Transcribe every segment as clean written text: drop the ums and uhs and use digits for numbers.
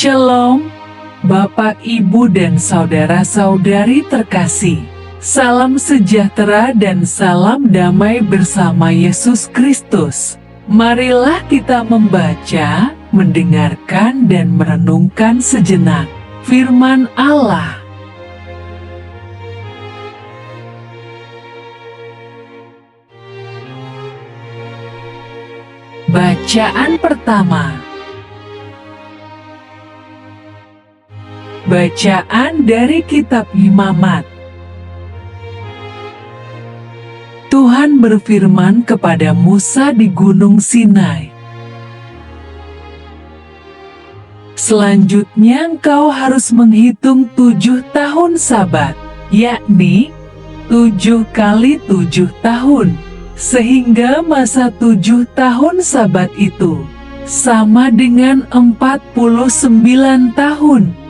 Shalom, Bapak, Ibu, dan saudara-saudari terkasih. Salam sejahtera dan salam damai bersama Yesus Kristus. Marilah kita membaca, mendengarkan, dan merenungkan sejenak firman Allah. Bacaan pertama. Bacaan dari Kitab Imamat. Tuhan berfirman kepada Musa di Gunung Sinai. Selanjutnya engkau harus menghitung 7 tahun Sabat, yakni 7 kali 7 tahun, sehingga masa 7 tahun Sabat itu sama dengan 49 tahun.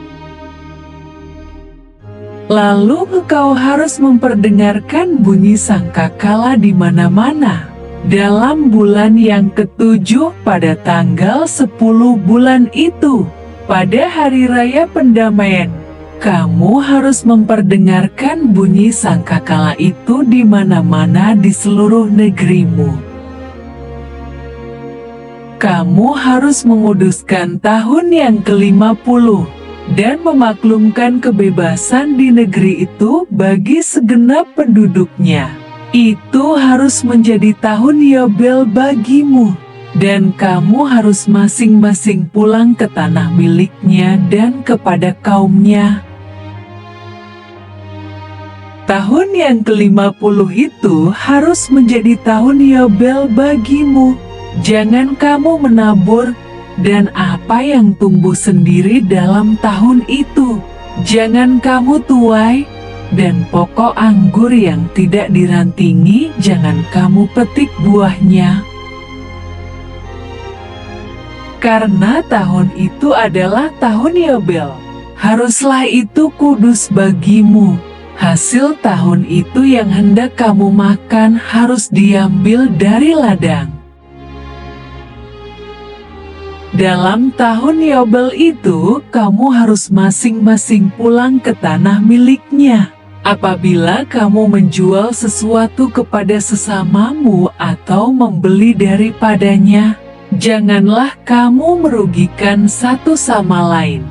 Lalu engkau harus memperdengarkan bunyi sangkakala di mana-mana. Dalam bulan yang ketujuh pada tanggal 10 bulan itu, pada hari raya pendamaian, kamu harus memperdengarkan bunyi sangkakala itu di mana-mana di seluruh negerimu. Kamu harus menguduskan tahun yang ke-50 dan memaklumkan kebebasan di negeri itu bagi segenap penduduknya. Itu harus menjadi tahun Yobel bagimu, dan kamu harus masing-masing pulang ke tanah miliknya dan kepada kaumnya. Tahun yang ke-50 itu harus menjadi tahun Yobel bagimu. Jangan kamu menabur dan apa yang tumbuh sendiri dalam tahun itu. Jangan kamu tuai, dan pokok anggur yang tidak dirantingi jangan kamu petik buahnya. Karena tahun itu adalah tahun Yobel, haruslah itu kudus bagimu. Hasil tahun itu yang hendak kamu makan harus diambil dari ladang. Dalam tahun Yobel itu, kamu harus masing-masing pulang ke tanah miliknya. Apabila kamu menjual sesuatu kepada sesamamu atau membeli daripadanya, janganlah kamu merugikan satu sama lain.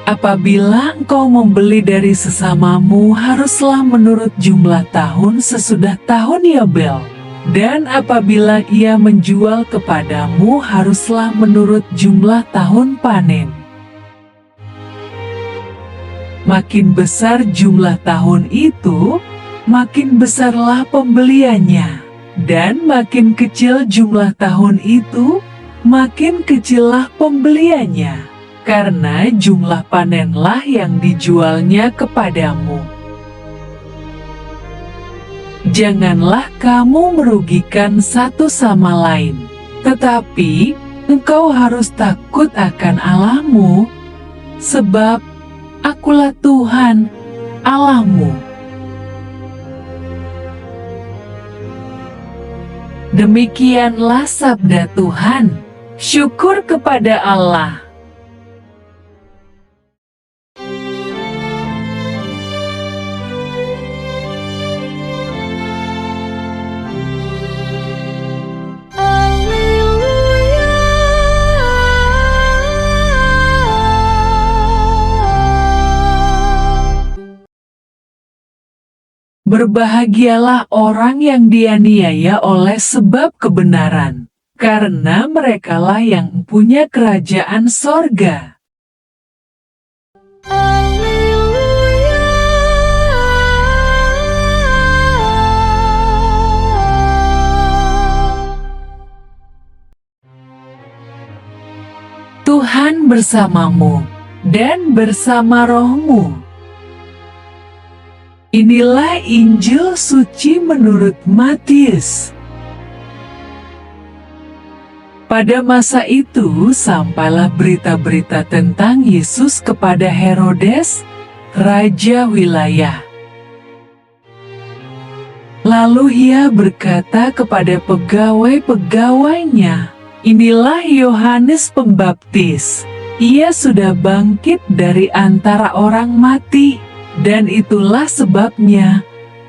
Apabila engkau membeli dari sesamamu, haruslah menurut jumlah tahun sesudah tahun Yobel. Dan apabila ia menjual kepadamu, haruslah menurut jumlah tahun panen. Makin besar jumlah tahun itu, makin besarlah pembeliannya. Dan makin kecil jumlah tahun itu, makin kecillah pembeliannya. Karena jumlah panenlah yang dijualnya kepadamu. Janganlah kamu merugikan satu sama lain, tetapi engkau harus takut akan Allahmu, sebab Akulah Tuhan, Allahmu. Demikianlah sabda Tuhan. Syukur kepada Allah. Berbahagialah orang yang dianiaya oleh sebab kebenaran, karena merekalah yang punya kerajaan sorga. Tuhan bersamamu dan bersama rohmu. Inilah Injil suci menurut Matius. Pada masa itu sampailah berita-berita tentang Yesus kepada Herodes, raja wilayah. Lalu ia berkata kepada pegawai-pegawainya, Inilah Yohanes Pembaptis. Ia sudah bangkit dari antara orang mati, dan itulah sebabnya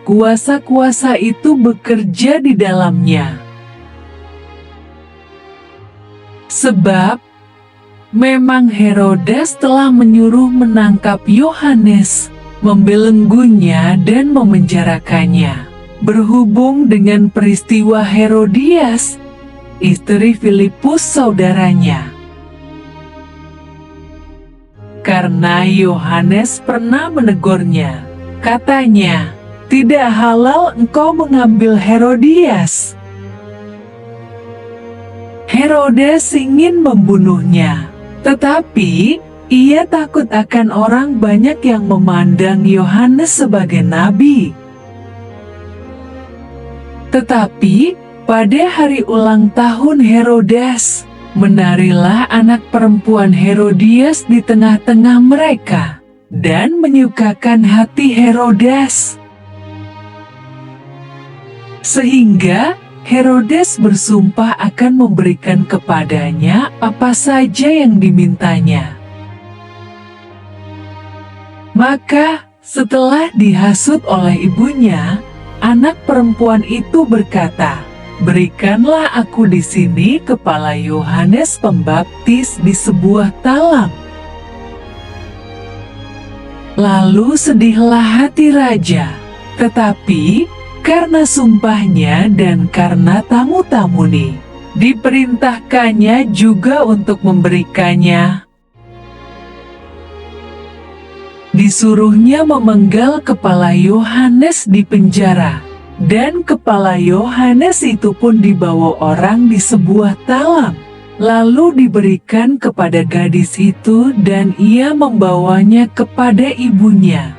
kuasa-kuasa itu bekerja di dalamnya. Sebab memang Herodes telah menyuruh menangkap Yohanes, membelenggunya dan memenjarakannya. Berhubung dengan peristiwa Herodias, istri Filipus saudaranya. Karena Yohanes pernah menegurnya, katanya, "Tidak halal engkau mengambil Herodias." Herodes ingin membunuhnya, tetapi ia takut akan orang banyak yang memandang Yohanes sebagai nabi. Tetapi pada hari ulang tahun Herodes, menarilah anak perempuan Herodias di tengah-tengah mereka, dan menyukakan hati Herodes. Sehingga Herodes bersumpah akan memberikan kepadanya apa saja yang dimintanya. Maka, setelah dihasut oleh ibunya, anak perempuan itu berkata, "Berikanlah aku di sini kepala Yohanes Pembaptis di sebuah talam." Lalu sedihlah hati raja, tetapi karena sumpahnya dan karena tamu-tamu diperintahkannya juga untuk memberikannya. Disuruhnya memenggal kepala Yohanes di penjara, dan kepala Yohanes itu pun dibawa orang di sebuah talam, lalu diberikan kepada gadis itu dan ia membawanya kepada ibunya.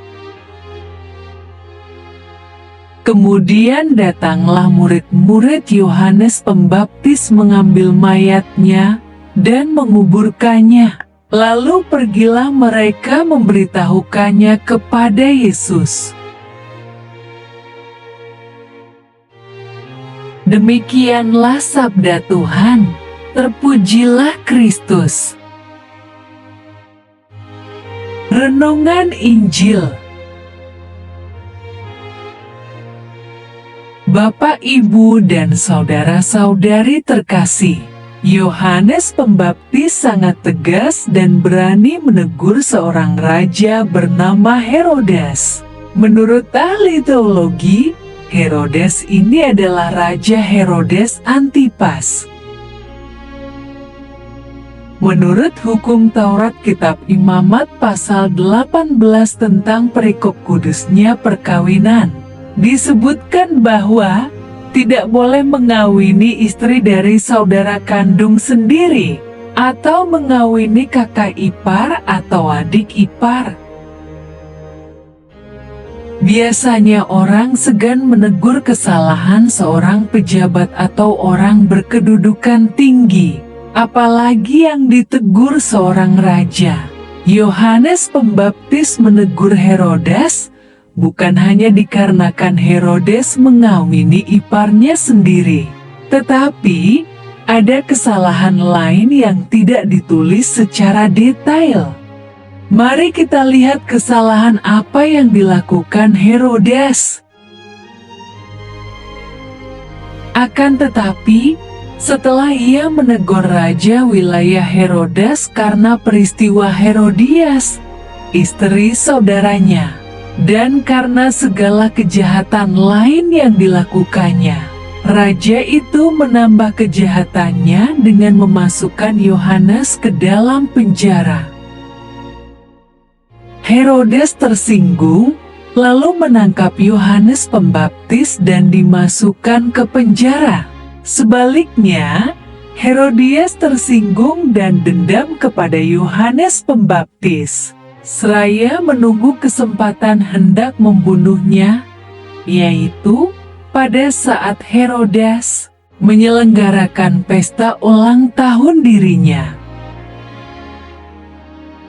Kemudian datanglah murid-murid Yohanes Pembaptis mengambil mayatnya dan menguburkannya. Lalu pergilah mereka memberitahukannya kepada Yesus. Demikianlah sabda Tuhan, terpujilah Kristus. Renungan Injil. Bapak, Ibu, dan saudara-saudari terkasih, Yohanes Pembaptis sangat tegas dan berani menegur seorang raja bernama Herodes. Menurut ahli teologi, Herodes ini adalah Raja Herodes Antipas. Menurut hukum Taurat Kitab Imamat pasal 18 tentang perikop kudusnya perkawinan, disebutkan bahwa tidak boleh mengawini istri dari saudara kandung sendiri, atau mengawini kakak ipar atau adik ipar. Biasanya orang segan menegur kesalahan seorang pejabat atau orang berkedudukan tinggi, apalagi yang ditegur seorang raja. Yohanes Pembaptis menegur Herodes bukan hanya dikarenakan Herodes mengawini iparnya sendiri, tetapi ada kesalahan lain yang tidak ditulis secara detail. Mari kita lihat kesalahan apa yang dilakukan Herodes. Akan tetapi, setelah ia menegur raja wilayah Herodes karena peristiwa Herodias, istri saudaranya, dan karena segala kejahatan lain yang dilakukannya, raja itu menambah kejahatannya dengan memasukkan Yohanes ke dalam penjara. Herodes tersinggung, lalu menangkap Yohanes Pembaptis dan dimasukkan ke penjara. Sebaliknya, Herodias tersinggung dan dendam kepada Yohanes Pembaptis, seraya menunggu kesempatan hendak membunuhnya, yaitu pada saat Herodes menyelenggarakan pesta ulang tahun dirinya.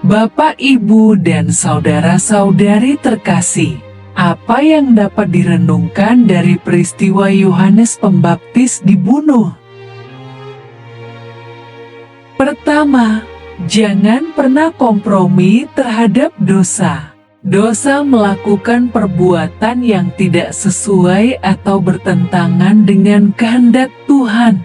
Bapak, Ibu, dan saudara-saudari terkasih, apa yang dapat direnungkan dari peristiwa Yohanes Pembaptis dibunuh? Pertama, jangan pernah kompromi terhadap dosa. Dosa melakukan perbuatan yang tidak sesuai atau bertentangan dengan kehendak Tuhan.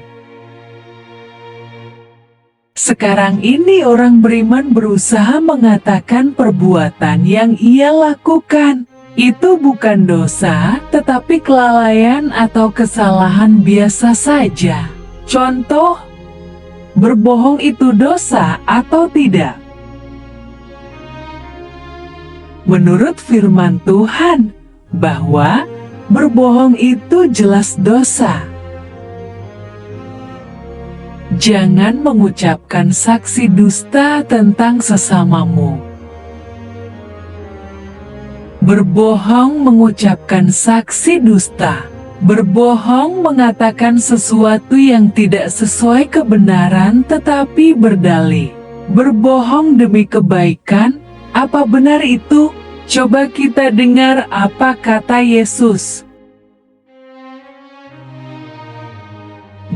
Sekarang ini orang beriman berusaha mengatakan perbuatan yang ia lakukan itu bukan dosa, tetapi kelalaian atau kesalahan biasa saja. Contoh, berbohong itu dosa atau tidak? Menurut firman Tuhan, bahwa berbohong itu jelas dosa. Jangan mengucapkan saksi dusta tentang sesamamu. Berbohong mengucapkan saksi dusta. Berbohong mengatakan sesuatu yang tidak sesuai kebenaran tetapi berdalih. Berbohong demi kebaikan, apa benar itu? Coba kita dengar apa kata Yesus.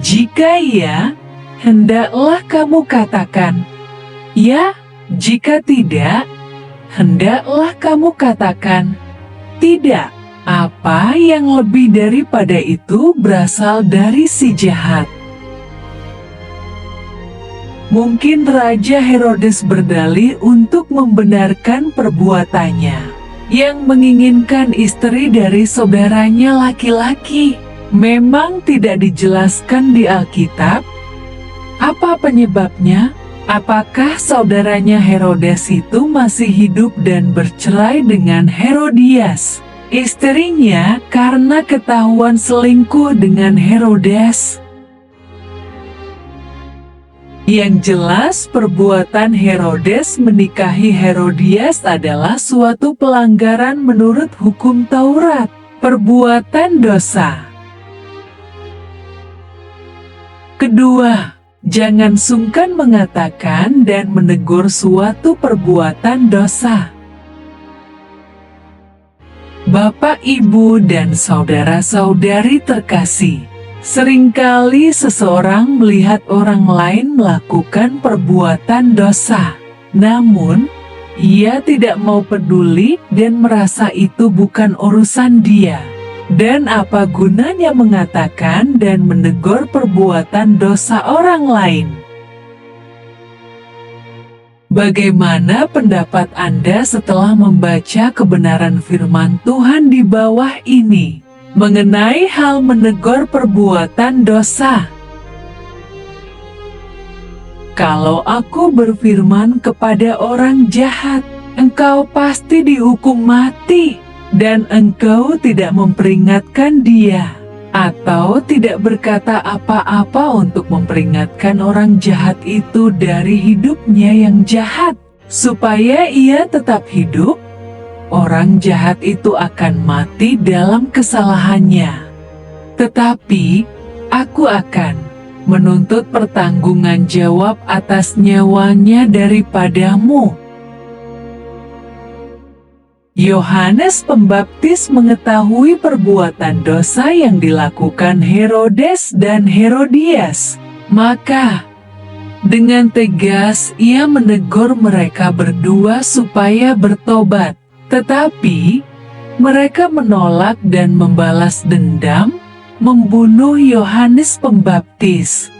Jika ya, hendaklah kamu katakan, ya, jika tidak, hendaklah kamu katakan, tidak. Apa yang lebih daripada itu berasal dari si jahat. Mungkin Raja Herodes berdalih untuk membenarkan perbuatannya, yang menginginkan istri dari saudaranya laki-laki. Memang tidak dijelaskan di Alkitab. Apa penyebabnya? Apakah saudaranya Herodes itu masih hidup dan bercerai dengan Herodias, istrinya, karena ketahuan selingkuh dengan Herodes? Yang jelas perbuatan Herodes menikahi Herodias adalah suatu pelanggaran menurut hukum Taurat, perbuatan dosa. Kedua, jangan sungkan mengatakan dan menegur suatu perbuatan dosa. Bapak, Ibu, dan saudara-saudari terkasih, seringkali seseorang melihat orang lain melakukan perbuatan dosa, namun ia tidak mau peduli dan merasa itu bukan urusan dia. Dan apa gunanya mengatakan dan menegur perbuatan dosa orang lain? Bagaimana pendapat Anda setelah membaca kebenaran firman Tuhan di bawah ini mengenai hal menegur perbuatan dosa? Kalau aku berfirman kepada orang jahat, engkau pasti dihukum mati, dan engkau tidak memperingatkan dia, atau tidak berkata apa-apa untuk memperingatkan orang jahat itu dari hidupnya yang jahat, supaya ia tetap hidup, orang jahat itu akan mati dalam kesalahannya. Tetapi, aku akan menuntut pertanggungan jawab atas nyawanya daripadamu. Yohanes Pembaptis mengetahui perbuatan dosa yang dilakukan Herodes dan Herodias. Maka, dengan tegas ia menegur mereka berdua supaya bertobat. Tetapi, mereka menolak dan membalas dendam, membunuh Yohanes Pembaptis.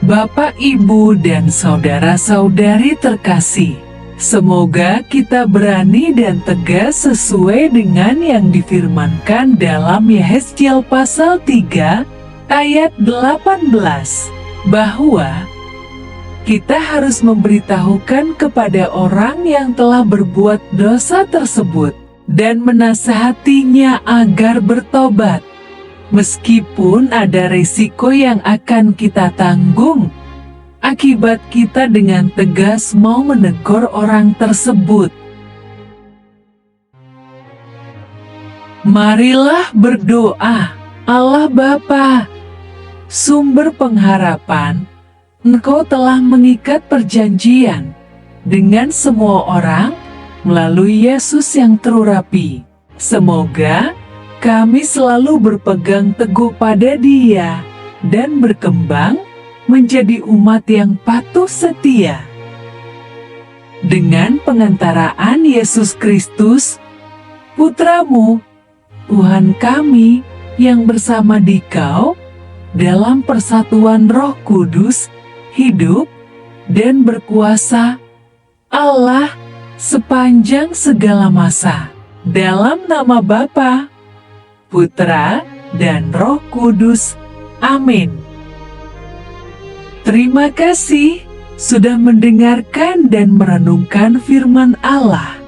Bapak, Ibu, dan saudara-saudari terkasih, semoga kita berani dan tegas sesuai dengan yang difirmankan dalam Yehezkiel pasal 3 ayat 18, bahwa kita harus memberitahukan kepada orang yang telah berbuat dosa tersebut dan menasihatinya agar bertobat. Meskipun ada risiko yang akan kita tanggung akibat kita dengan tegas mau menegur orang tersebut. Marilah berdoa. Allah Bapa, sumber pengharapan, Engkau telah mengikat perjanjian dengan semua orang melalui Yesus yang terurapi. Semoga kami selalu berpegang teguh pada Dia dan berkembang menjadi umat yang patuh setia. Dengan pengantaraan Yesus Kristus, Putra-Mu, Tuhan kami yang bersama Dikau, dalam persatuan Roh Kudus, hidup dan berkuasa, Allah, sepanjang segala masa. Dalam nama Bapa, Putra, dan Roh Kudus. Amin. Terima kasih sudah mendengarkan dan merenungkan firman Allah.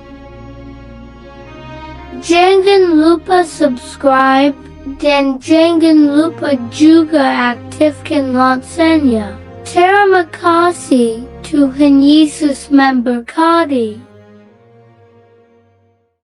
Jangan lupa subscribe dan jangan lupa juga aktifkan loncengnya. Terima kasih, Tuhan Yesus memberkati.